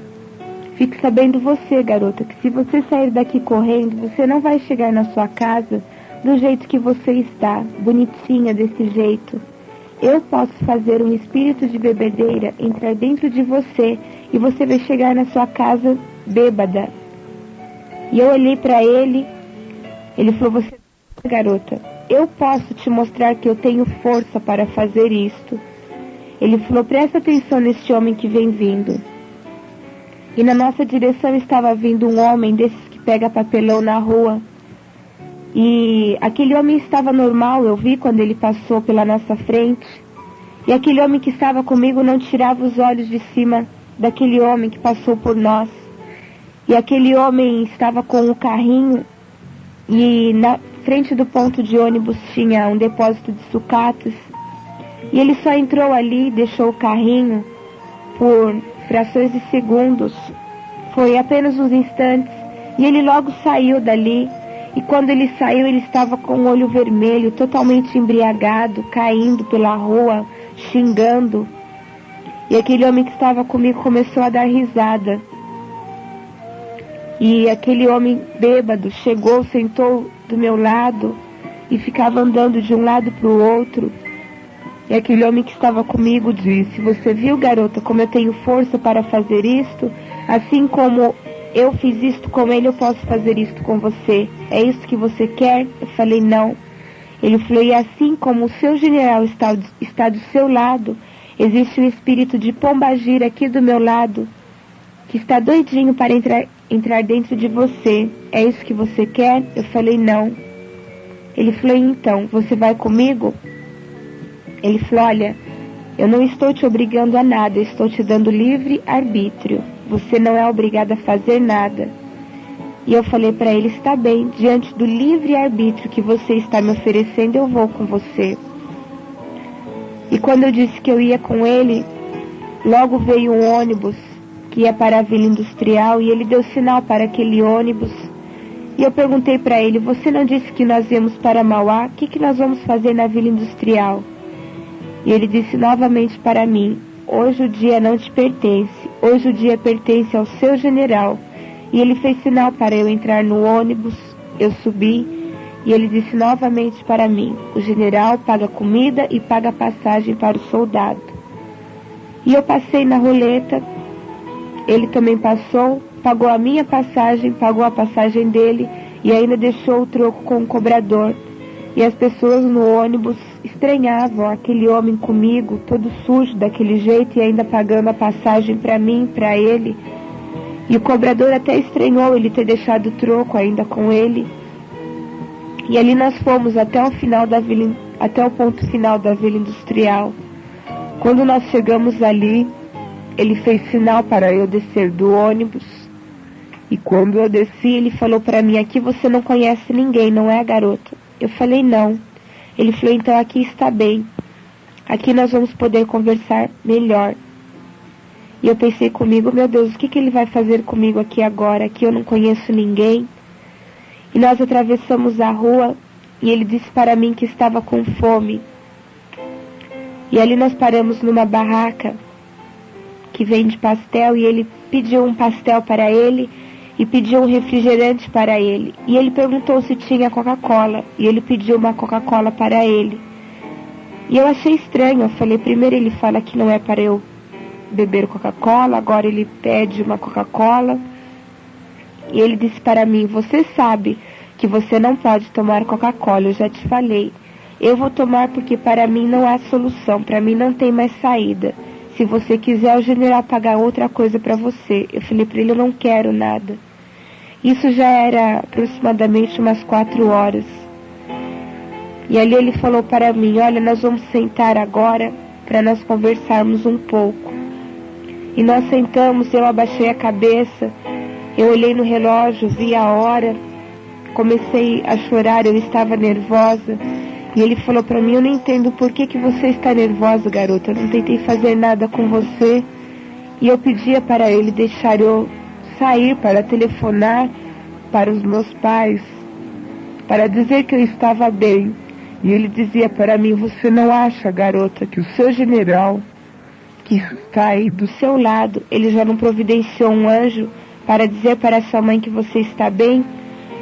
Fique sabendo você, garota, que se você sair daqui correndo, você não vai chegar na sua casa do jeito que você está, bonitinha desse jeito. Eu posso fazer um espírito de bebedeira entrar dentro de você e você vai chegar na sua casa bêbada. E eu olhei para ele, ele falou, você, garota, eu posso te mostrar que eu tenho força para fazer isto. Ele falou, presta atenção neste homem que vem vindo. E na nossa direção estava vindo um homem desses que pega papelão na rua. E aquele homem estava normal, eu vi quando ele passou pela nossa frente. E aquele homem que estava comigo não tirava os olhos de cima daquele homem que passou por nós. E aquele homem estava com o carrinho e na frente do ponto de ônibus tinha um depósito de sucatas. E ele só entrou ali, deixou o carrinho por frações de segundos. Foi apenas uns instantes. E ele logo saiu dali. E quando ele saiu, ele estava com o olho vermelho, totalmente embriagado, caindo pela rua, xingando. E aquele homem que estava comigo começou a dar risada. E aquele homem bêbado chegou, sentou do meu lado e ficava andando de um lado para o outro. E aquele homem que estava comigo disse, você viu, garota, como eu tenho força para fazer isto? Assim como eu fiz isto com ele, eu posso fazer isto com você. É isso que você quer? Eu falei, não. Ele falou, e assim como o seu general está do seu lado, existe um espírito de pombagira aqui do meu lado, que está doidinho para entrar dentro de você. É isso que você quer? Eu falei, não. Ele falou, então, você vai comigo? Ele falou, olha, eu não estou te obrigando a nada, eu estou te dando livre arbítrio. Você não é obrigada a fazer nada. E eu falei para ele, está bem, diante do livre arbítrio que você está me oferecendo, eu vou com você. E quando eu disse que eu ia com ele, logo veio um ônibus que ia para a Vila Industrial e ele deu sinal para aquele ônibus. E eu perguntei para ele, você não disse que nós íamos para Mauá? O que nós vamos fazer na Vila Industrial? E ele disse novamente para mim, hoje o dia não te pertence, hoje o dia pertence ao seu general. E ele fez sinal para eu entrar no ônibus, eu subi, e ele disse novamente para mim, o general paga comida e paga passagem para o soldado. E eu passei na roleta, ele também passou, pagou a minha passagem, pagou a passagem dele, e ainda deixou o troco com o cobrador. E as pessoas no ônibus estranhavam aquele homem comigo, todo sujo daquele jeito e ainda pagando a passagem para mim, para ele. E o cobrador até estranhou ele ter deixado o troco ainda com ele. E ali nós fomos até o ponto final da Vila Industrial. Quando nós chegamos ali, ele fez sinal para eu descer do ônibus. E quando eu desci, ele falou para mim, aqui você não conhece ninguém, não é, garota? Eu falei, não. Ele falou, então aqui está bem. Aqui nós vamos poder conversar melhor. E eu pensei comigo, meu Deus, o que ele vai fazer comigo aqui agora? Aqui eu não conheço ninguém. E nós atravessamos a rua e ele disse para mim que estava com fome. E ali nós paramos numa barraca que vende pastel e ele pediu um pastel para ele e pediu um refrigerante para ele. E ele perguntou se tinha Coca-Cola. E ele pediu uma Coca-Cola para ele. E eu achei estranho. Eu falei, primeiro ele fala que não é para eu beber Coca-Cola. Agora ele pede uma Coca-Cola. E ele disse para mim, você sabe que você não pode tomar Coca-Cola. Eu já te falei. Eu vou tomar porque para mim não há solução. Para mim não tem mais saída. Se você quiser, o general pagar outra coisa para você. Eu falei para ele, eu não quero nada. Isso já era aproximadamente umas 4 horas. E ali ele falou para mim, olha, nós vamos sentar agora para nós conversarmos um pouco. E nós sentamos, eu abaixei a cabeça, eu olhei no relógio, vi a hora, comecei a chorar, eu estava nervosa. E ele falou para mim, eu não entendo por que você está nervosa, garota. Eu não tentei fazer nada com você. E eu pedia para ele deixar eu sair para telefonar para os meus pais, para dizer que eu estava bem. E ele dizia para mim: você não acha, garota, que o seu general, que está aí do seu lado, ele já não providenciou um anjo para dizer para sua mãe que você está bem?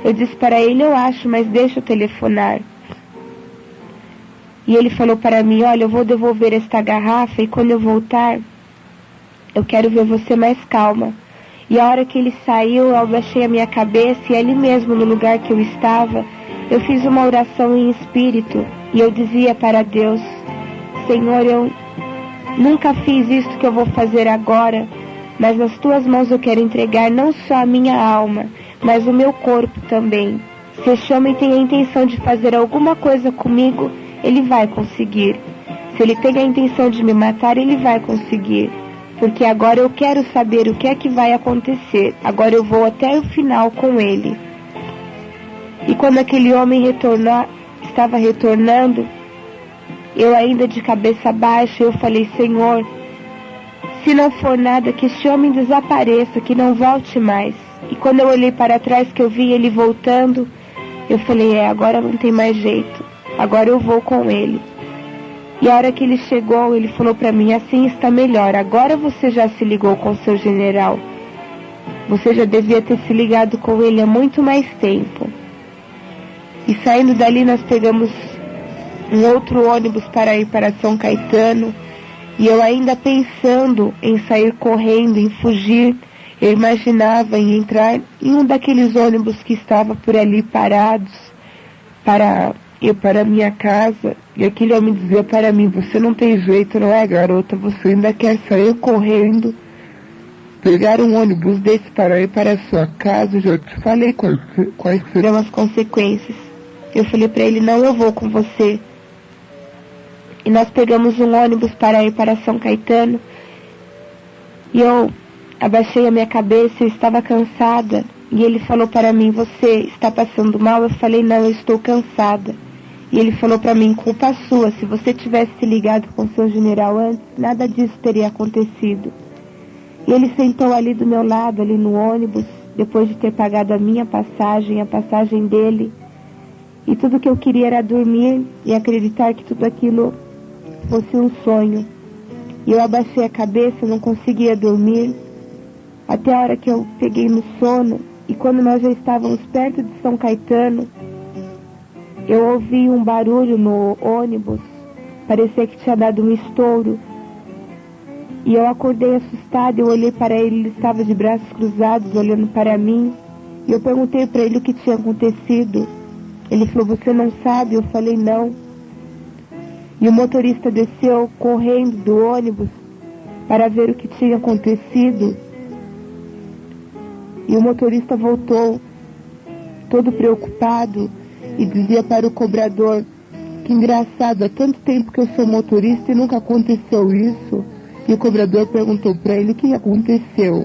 Eu disse para ele: eu acho, mas deixa eu telefonar. E ele falou para mim: olha, eu vou devolver esta garrafa e quando eu voltar, eu quero ver você mais calma. E a hora que ele saiu, eu abaixei a minha cabeça e ali mesmo no lugar que eu estava, eu fiz uma oração em espírito e eu dizia para Deus: Senhor, eu nunca fiz isso que eu vou fazer agora, mas nas tuas mãos eu quero entregar não só a minha alma, mas o meu corpo também. Se este homem tem a intenção de fazer alguma coisa comigo, ele vai conseguir. Se ele tem a intenção de me matar, ele vai conseguir. Porque agora eu quero saber o que é que vai acontecer. Agora eu vou até o final com ele. E quando aquele homem estava retornando, eu ainda de cabeça baixa, eu falei: Senhor, se não for nada, que este homem desapareça, que não volte mais. E quando eu olhei para trás, que eu vi ele voltando, eu falei: agora não tem mais jeito. Agora eu vou com ele. E a hora que ele chegou, ele falou para mim: assim está melhor. Agora você já se ligou com seu general. Você já devia ter se ligado com ele há muito mais tempo. E saindo dali, nós pegamos um outro ônibus para ir para São Caetano. E eu ainda pensando em sair correndo, em fugir, eu imaginava em entrar em um daqueles ônibus que estava por ali parados para ir para minha casa. E aquele homem dizia para mim: você não tem jeito, não é, garota? Você ainda quer sair correndo, pegar um ônibus desse para ir para a sua casa? Eu já te falei quais serão as consequências. Eu falei para ele: não, eu vou com você. E nós pegamos um ônibus para ir para São Caetano. E eu abaixei a minha cabeça, eu estava cansada. E ele falou para mim: você está passando mal? Eu falei: não, eu estou cansada. E ele falou para mim: culpa sua, se você tivesse se ligado com seu general antes, nada disso teria acontecido. E ele sentou ali do meu lado, ali no ônibus, depois de ter pagado a minha passagem, a passagem dele. E tudo que eu queria era dormir e acreditar que tudo aquilo fosse um sonho. E eu abaixei a cabeça, não conseguia dormir, até a hora que eu peguei no sono. E quando nós já estávamos perto de São Caetano, eu ouvi um barulho no ônibus, parecia que tinha dado um estouro. E eu acordei assustada, eu olhei para ele, ele estava de braços cruzados, olhando para mim. E eu perguntei para ele o que tinha acontecido. Ele falou: você não sabe? Eu falei: não. E o motorista desceu correndo do ônibus para ver o que tinha acontecido. E o motorista voltou, todo preocupado, e dizia para o cobrador: que engraçado, há tanto tempo que eu sou motorista e nunca aconteceu isso. E o cobrador perguntou para ele o que aconteceu.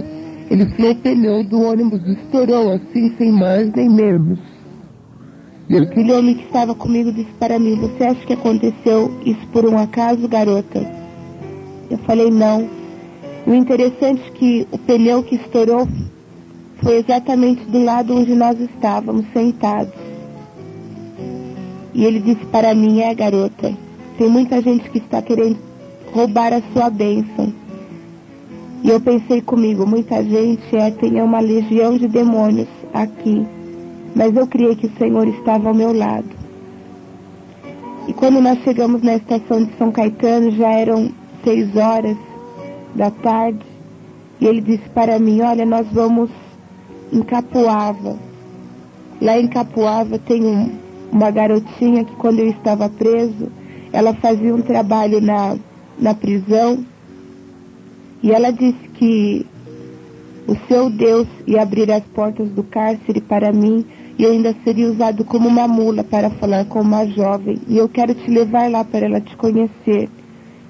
Ele falou: o pneu do ônibus estourou assim, sem mais nem menos. E aquele homem que estava comigo disse para mim: você acha que aconteceu isso por um acaso, garota? Eu falei: não. O interessante é que o pneu que estourou foi exatamente do lado onde nós estávamos sentados. E ele disse para mim: garota, tem muita gente que está querendo roubar a sua bênção. E eu pensei comigo: muita gente tem uma legião de demônios aqui. Mas eu criei que o Senhor estava ao meu lado. E quando nós chegamos na estação de São Caetano, já eram 6 horas da tarde. E ele disse para mim: olha, nós vamos em Capuava. Lá em Capuava tem uma garotinha que, quando eu estava preso, ela fazia um trabalho na prisão. E ela disse que o seu Deus ia abrir as portas do cárcere para mim, e eu ainda seria usado como uma mula para falar com uma jovem. E eu quero te levar lá para ela te conhecer.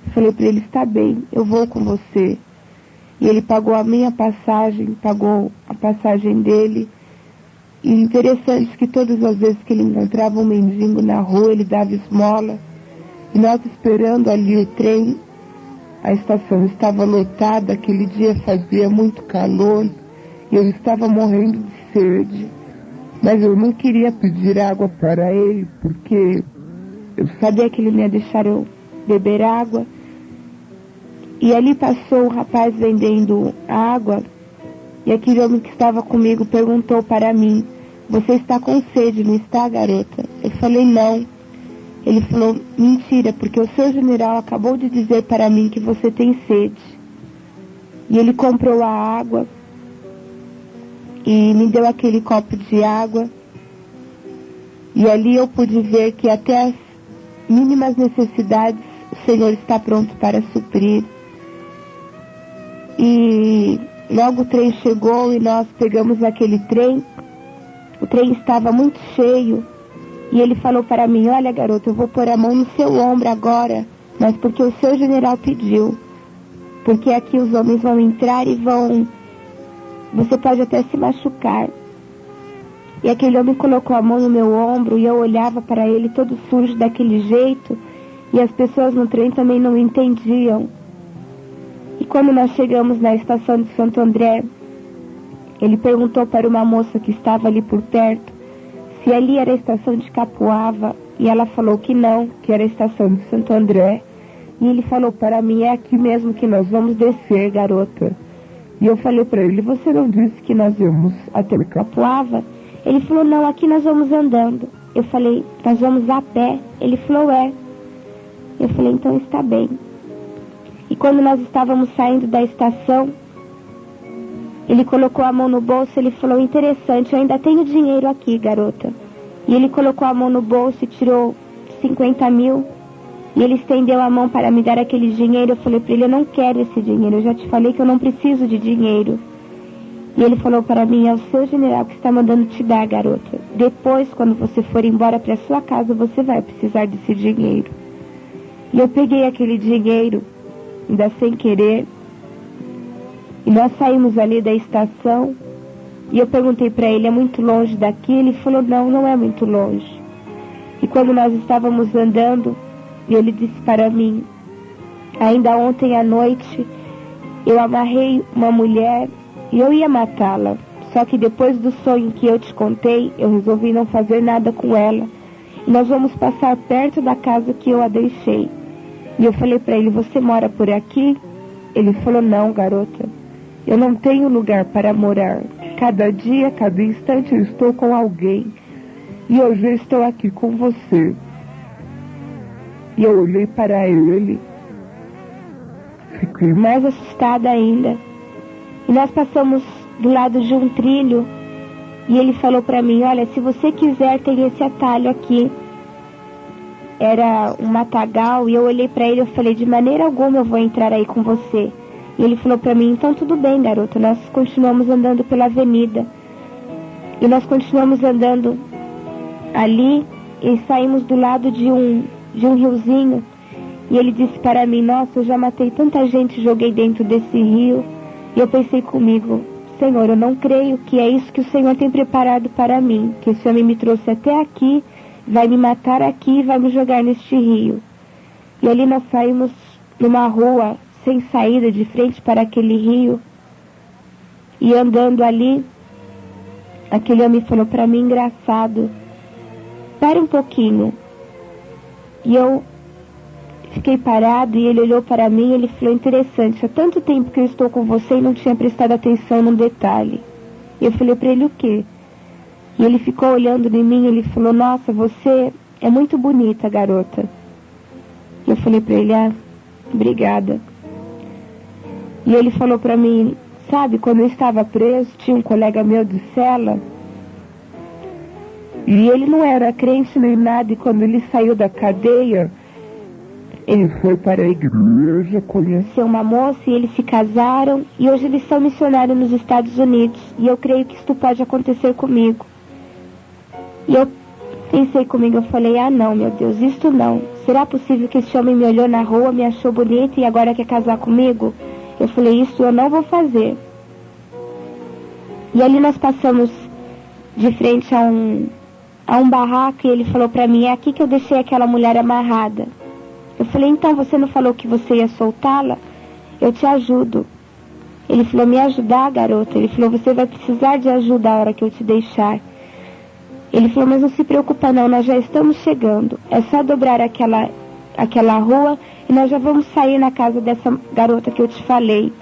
Eu falei para ele: está bem, eu vou com você. E ele pagou a minha passagem, pagou a passagem dele. E interessante que todas as vezes que ele encontrava um mendigo na rua, ele dava esmola. E nós esperando ali o trem, a estação estava lotada, aquele dia fazia muito calor, e eu estava morrendo de sede. Mas eu não queria pedir água para ele, porque Eu sabia que ele não ia deixar eu beber água. E ali passou o rapaz vendendo água. E aquele homem que estava comigo perguntou para mim: você está com sede, não está, garota? Eu falei: não. Ele falou: mentira, porque o seu general acabou de dizer para mim que você tem sede. E ele comprou a água e me deu aquele copo de água. E ali eu pude ver que até as mínimas necessidades o Senhor está pronto para suprir. E logo o trem chegou e nós pegamos aquele trem. O trem estava muito cheio. E ele falou para mim: olha, garota, eu vou pôr a mão no seu ombro agora, mas porque o seu general pediu. Porque aqui os homens vão entrar e vão... você pode até se machucar. E aquele homem colocou a mão no meu ombro e eu olhava para ele todo sujo daquele jeito. E as pessoas no trem também não entendiam. E quando nós chegamos na estação de Santo André, ele perguntou para uma moça que estava ali por perto se ali era a estação de Capoava. E ela falou que não, que era a estação de Santo André. E ele falou para mim: é aqui mesmo que nós vamos descer, garota. E eu falei para ele: você não disse que nós íamos até Capoava? Ele falou: não, aqui nós vamos andando. Eu falei: nós vamos a pé? Ele falou: é. Eu falei: então está bem. E quando nós estávamos saindo da estação, ele colocou a mão no bolso. Ele falou: interessante, eu ainda tenho dinheiro aqui, garota. E ele colocou a mão no bolso e tirou 50 mil. E ele estendeu a mão para me dar aquele dinheiro. Eu falei para ele: eu não quero esse dinheiro, eu já te falei que eu não preciso de dinheiro. E ele falou para mim: é o seu general que está mandando te dar, garota. Depois, quando você for embora para sua casa, você vai precisar desse dinheiro. E eu peguei aquele dinheiro, ainda sem querer, e nós saímos ali da estação. E eu perguntei para ele: é muito longe daqui? Ele falou: não, não é muito longe. E quando nós estávamos andando, ele disse para mim: ainda ontem à noite eu amarrei uma mulher e eu ia matá-la. Só que depois do sonho que eu te contei, eu resolvi não fazer nada com ela. E nós vamos passar perto da casa que eu a deixei. E eu falei para ele: você mora por aqui? Ele falou: não, garota, eu não tenho lugar para morar. Cada dia, cada instante eu estou com alguém. E hoje eu estou aqui com você. E eu olhei para ele, fiquei mais assustada ainda. E nós passamos do lado de um trilho. E ele falou para mim: olha, se você quiser, tem esse atalho aqui. Era um matagal. E eu olhei para ele e falei: de maneira alguma eu vou entrar aí com você. E ele falou para mim: então tudo bem, garota. Nós continuamos andando pela avenida. E nós continuamos andando ali e saímos do lado de um riozinho. E ele disse para mim: nossa, eu já matei tanta gente e joguei dentro desse rio. E eu pensei comigo: Senhor, eu não creio que é isso que o Senhor tem preparado para mim, que esse homem me trouxe até aqui, vai me matar aqui e vai me jogar neste rio. E ali nós saímos numa rua sem saída, de frente para aquele rio. E andando ali, aquele homem falou para mim: engraçado, pare um pouquinho. E eu fiquei parado e ele olhou para mim e ele falou: interessante, há tanto tempo que eu estou com você e não tinha prestado atenção num detalhe. E eu falei para ele: o quê? E ele ficou olhando em mim e ele falou: nossa, você é muito bonita, garota. E eu falei para ele: ah, obrigada. E ele falou para mim: sabe, quando eu estava preso, tinha um colega meu de cela. E ele não era crente nem nada, e quando ele saiu da cadeia, ele foi para a igreja, conheceu uma moça e eles se casaram. E hoje eles são missionários nos Estados Unidos. E eu creio que isto pode acontecer comigo. E eu pensei comigo, eu falei: ah não, meu Deus, isto não. Será possível que esse homem me olhou na rua, me achou bonita e agora quer casar comigo? Eu falei: isso eu não vou fazer. E ali nós passamos de frente a um barraco e ele falou para mim: é aqui que eu deixei aquela mulher amarrada. Eu falei: então você não falou que você ia soltá-la? Eu te ajudo. Ele falou: me ajudar, garota? Ele falou: você vai precisar de ajuda a hora que eu te deixar. Ele falou, mas não se preocupa não, nós já estamos chegando. É só dobrar aquela rua e nós já vamos sair na casa dessa garota que eu te falei.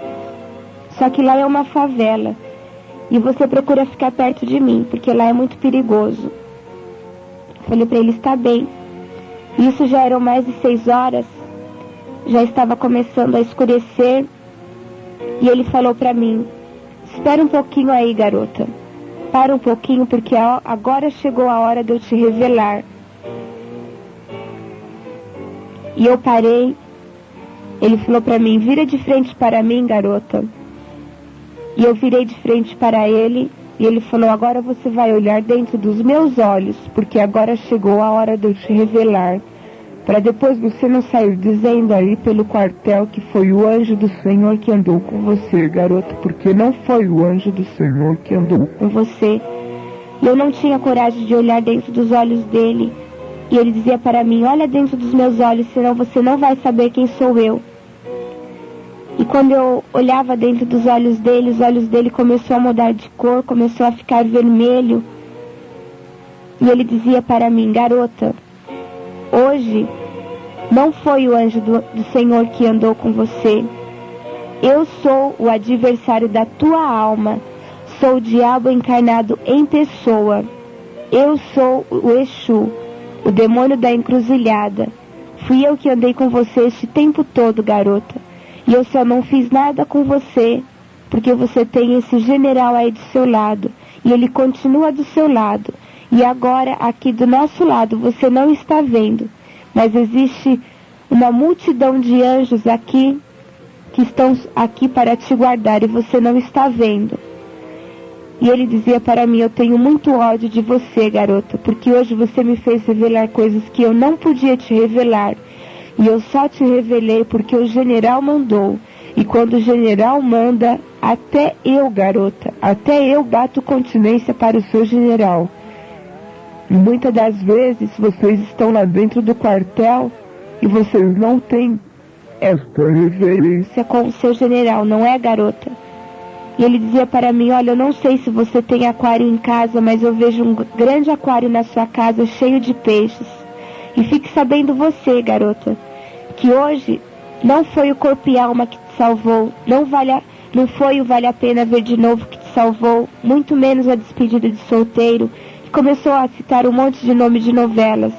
Só que lá é uma favela. E você procura ficar perto de mim, porque lá é muito perigoso. Falei para ele, está bem. Isso já eram mais de 6 horas. Já estava começando a escurecer. E ele falou para mim, espera um pouquinho aí, garota. Para um pouquinho, porque agora chegou a hora de eu te revelar. E eu parei. Ele falou para mim, vira de frente para mim, garota. E eu virei de frente para ele. E ele falou, agora você vai olhar dentro dos meus olhos, porque agora chegou a hora de eu te revelar. Para depois você não sair dizendo aí pelo quartel que foi o anjo do Senhor que andou com você, garota, porque não foi o anjo do Senhor que andou com você. E eu não tinha coragem de olhar dentro dos olhos dele. E ele dizia para mim, olha dentro dos meus olhos, senão você não vai saber quem sou eu. E quando eu olhava dentro dos olhos dele, os olhos dele começou a mudar de cor, começou a ficar vermelho. E ele dizia para mim, garota, hoje não foi o anjo do Senhor que andou com você. Eu sou o adversário da tua alma. Sou o diabo encarnado em pessoa. Eu sou o Exu, o demônio da encruzilhada. Fui eu que andei com você este tempo todo, garota. E eu só não fiz nada com você, porque você tem esse general aí do seu lado. E ele continua do seu lado. E agora, aqui do nosso lado, você não está vendo. Mas existe uma multidão de anjos aqui, que estão aqui para te guardar, e você não está vendo. E ele dizia para mim, eu tenho muito ódio de você, garota, porque hoje você me fez revelar coisas que eu não podia te revelar. E eu só te revelei porque o general mandou. E quando o general manda, até eu, garota, até eu bato continência para o seu general. E muitas das vezes vocês estão lá dentro do quartel e vocês não têm esta reverência com o seu general, não é, garota? E ele dizia para mim, olha, eu não sei se você tem aquário em casa, mas eu vejo um grande aquário na sua casa cheio de peixes. E fique sabendo você, garota, que hoje não foi o corpo e alma que te salvou, não foi o vale a pena ver de novo que te salvou, muito menos a despedida de solteiro. Começou a citar um monte de nome de novelas.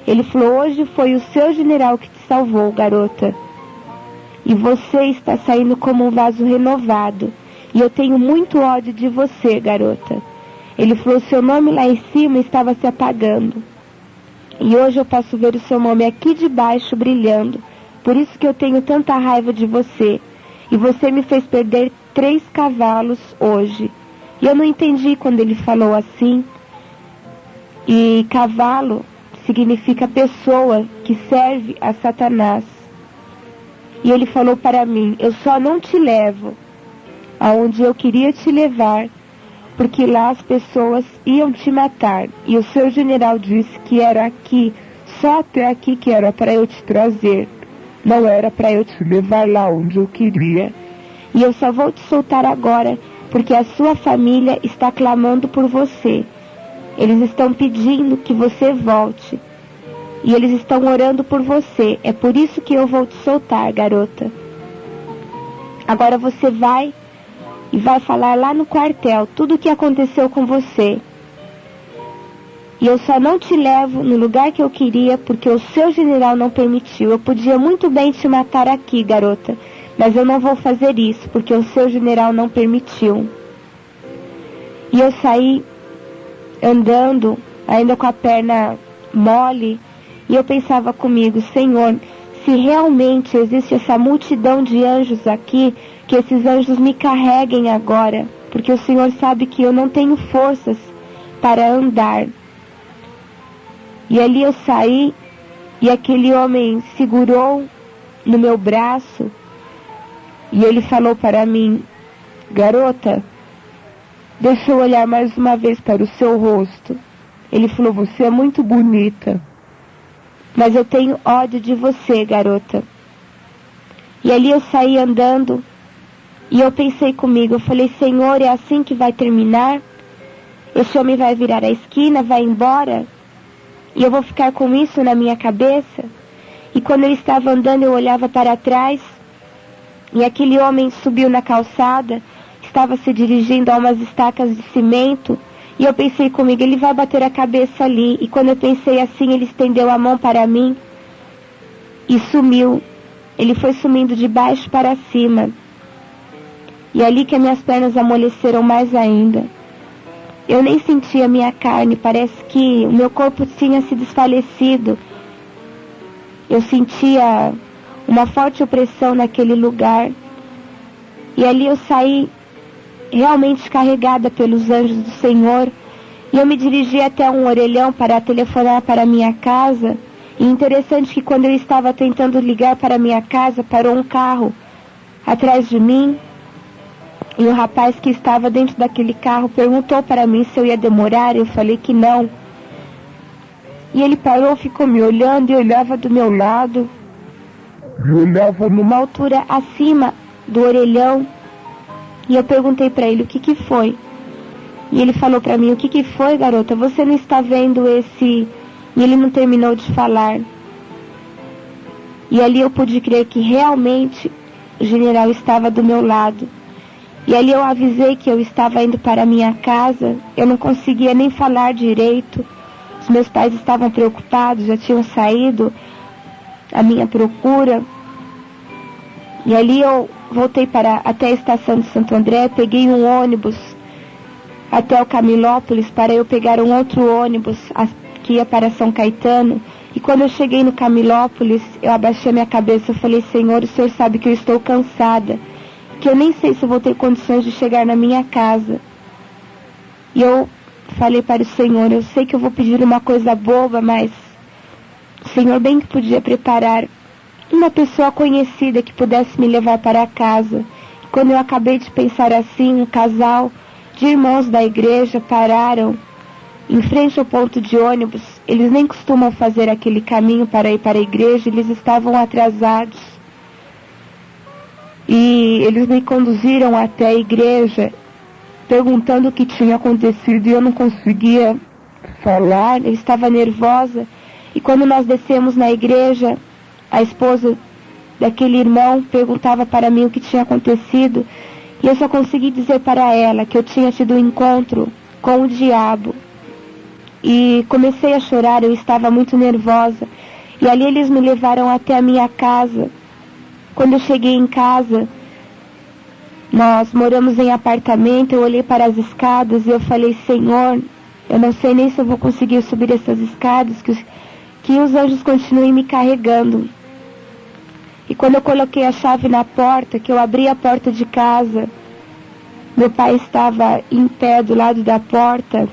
Ele falou, hoje foi o seu general que te salvou, garota. E você está saindo como um vaso renovado. E eu tenho muito ódio de você, garota. Ele falou, seu nome lá em cima estava se apagando. E hoje eu posso ver o seu nome aqui de baixo brilhando. Por isso que eu tenho tanta raiva de você. E você me fez perder 3 cavalos hoje. E eu não entendi quando ele falou assim. E cavalo significa pessoa que serve a Satanás. E ele falou para mim, eu só não te levo aonde eu queria te levar, porque lá as pessoas iam te matar. E o seu general disse que era aqui, só até aqui que era para eu te trazer. Não era para eu te levar lá onde eu queria. E eu só vou te soltar agora, porque a sua família está clamando por você. Eles estão pedindo que você volte. E eles estão orando por você. É por isso que eu vou te soltar, garota. Agora você vai e vai falar lá no quartel tudo o que aconteceu com você. E eu só não te levo no lugar que eu queria porque o seu general não permitiu. Eu podia muito bem te matar aqui, garota. Mas eu não vou fazer isso porque o seu general não permitiu. E eu saí andando, ainda com a perna mole, e eu pensava comigo, Senhor, se realmente existe essa multidão de anjos aqui, que esses anjos me carreguem agora, porque o Senhor sabe que eu não tenho forças para andar. E ali eu saí, e aquele homem segurou no meu braço, e ele falou para mim, garota, deixa eu olhar mais uma vez para o seu rosto. Ele falou, você é muito bonita, mas eu tenho ódio de você, garota. E ali eu saí andando, e eu pensei comigo, eu falei, Senhor, é assim que vai terminar? esse homem vai virar a esquina, vai embora, e eu vou ficar com isso na minha cabeça. E quando eu estava andando, eu olhava para trás, e aquele homem subiu na calçada, estava se dirigindo a umas estacas de cimento, e eu pensei comigo, ele vai bater a cabeça ali. E quando eu pensei assim, ele estendeu a mão para mim e sumiu. Ele foi sumindo de baixo para cima. E ali que as minhas pernas amoleceram mais ainda. Eu nem sentia a minha carne, parece que o meu corpo tinha se desfalecido. Eu sentia uma forte opressão naquele lugar. E ali eu saí realmente carregada pelos anjos do Senhor, e eu me dirigi até um orelhão para telefonar para minha casa. E interessante que quando eu estava tentando ligar para minha casa, parou um carro atrás de mim, e o rapaz que estava dentro daquele carro perguntou para mim se eu ia demorar. Eu falei que não, e ele parou, ficou me olhando, e olhava do meu lado, eu olhava numa altura acima do orelhão. E eu perguntei para ele o que foi. E ele falou para mim, o que foi, garota? Você não está vendo esse... E ele não terminou de falar. E ali eu pude crer que realmente o general estava do meu lado. E ali eu avisei que eu estava indo para a minha casa. Eu não conseguia nem falar direito. Os meus pais estavam preocupados, já tinham saído à minha procura. E ali eu voltei até a estação de Santo André, peguei um ônibus até o Camilópolis para eu pegar um outro ônibus que ia para São Caetano. E quando eu cheguei no Camilópolis, eu abaixei minha cabeça, eu falei, Senhor, o Senhor sabe que eu estou cansada, que eu nem sei se eu vou ter condições de chegar na minha casa. E eu falei para o Senhor, eu sei que eu vou pedir uma coisa boba, mas o Senhor bem que podia preparar uma pessoa conhecida que pudesse me levar para casa. E quando eu acabei de pensar assim, um casal de irmãos da igreja pararam em frente ao ponto de ônibus. Eles nem costumam fazer aquele caminho para ir para a igreja, eles estavam atrasados. E eles me conduziram até a igreja, perguntando o que tinha acontecido, e eu não conseguia falar, eu estava nervosa. E quando nós descemos na igreja, a esposa daquele irmão perguntava para mim o que tinha acontecido, e eu só consegui dizer para ela que eu tinha tido um encontro com o diabo. E comecei a chorar, eu estava muito nervosa. E ali eles me levaram até a minha casa. Quando eu cheguei em casa, nós moramos em apartamento, eu olhei para as escadas e eu falei, Senhor, eu não sei nem se eu vou conseguir subir essas escadas, que os anjos continuem me carregando. E quando eu coloquei a chave na porta, que eu abri a porta de casa, meu pai estava em pé do lado da porta,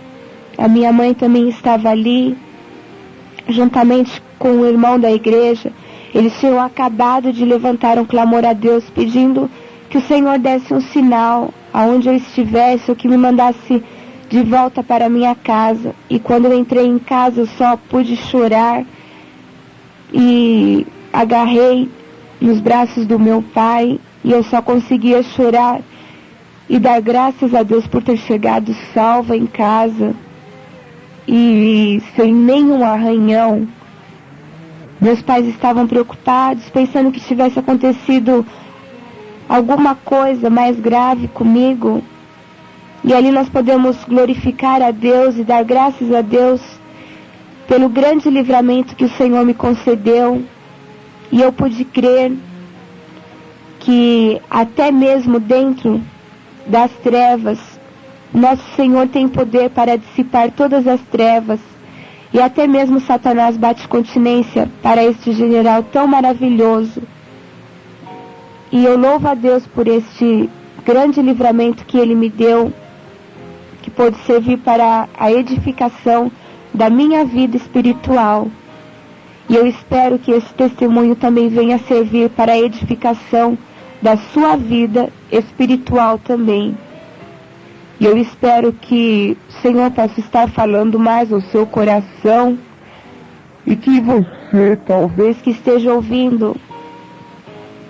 a minha mãe também estava ali, juntamente com o irmão da igreja. Eles tinham acabado de levantar um clamor a Deus, pedindo que o Senhor desse um sinal aonde eu estivesse, ou que me mandasse de volta para a minha casa. E quando eu entrei em casa, eu só pude chorar e agarrei nos braços do meu pai, e eu só conseguia chorar e dar graças a Deus por ter chegado salva em casa e sem nenhum arranhão. Meus pais estavam preocupados, pensando que tivesse acontecido alguma coisa mais grave comigo. E ali nós podemos glorificar a Deus e dar graças a Deus pelo grande livramento que o Senhor me concedeu. E eu pude crer que até mesmo dentro das trevas, nosso Senhor tem poder para dissipar todas as trevas. E até mesmo Satanás bate continência para este general tão maravilhoso. E eu louvo a Deus por este grande livramento que Ele me deu, que pôde servir para a edificação da minha vida espiritual. E eu espero que esse testemunho também venha servir para a edificação da sua vida espiritual também. E eu espero que o Senhor possa estar falando mais ao seu coração, e que você, talvez que esteja ouvindo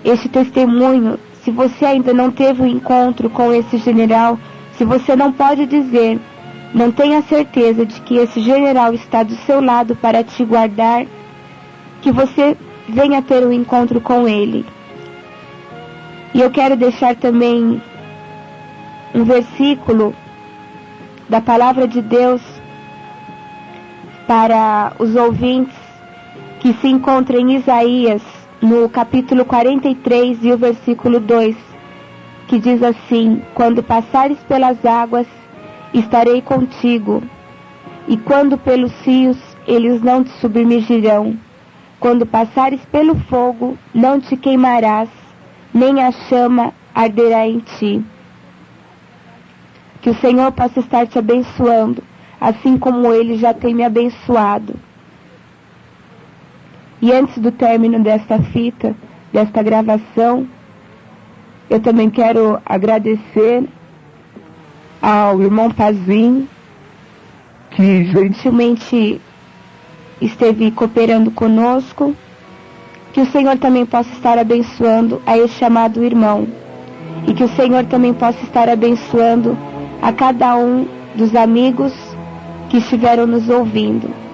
este testemunho, se você ainda não teve um encontro com esse general, se você não pode dizer Mantenha a certeza de que esse general está do seu lado para te guardar, que você venha ter um encontro com ele. E eu quero deixar também um versículo da palavra de Deus para os ouvintes, que se encontra em Isaías, no capítulo 43 e o versículo 2, que diz assim: quando passares pelas águas, estarei contigo, e quando pelos rios, eles não te submergirão. Quando passares pelo fogo, não te queimarás, nem a chama arderá em ti. Que o Senhor possa estar te abençoando, assim como Ele já tem me abençoado. E antes do término desta fita, desta gravação, eu também quero agradecer ao irmão Pazim, que gentilmente esteve cooperando conosco. Que o Senhor também possa estar abençoando a este amado irmão. E que o Senhor também possa estar abençoando a cada um dos amigos que estiveram nos ouvindo.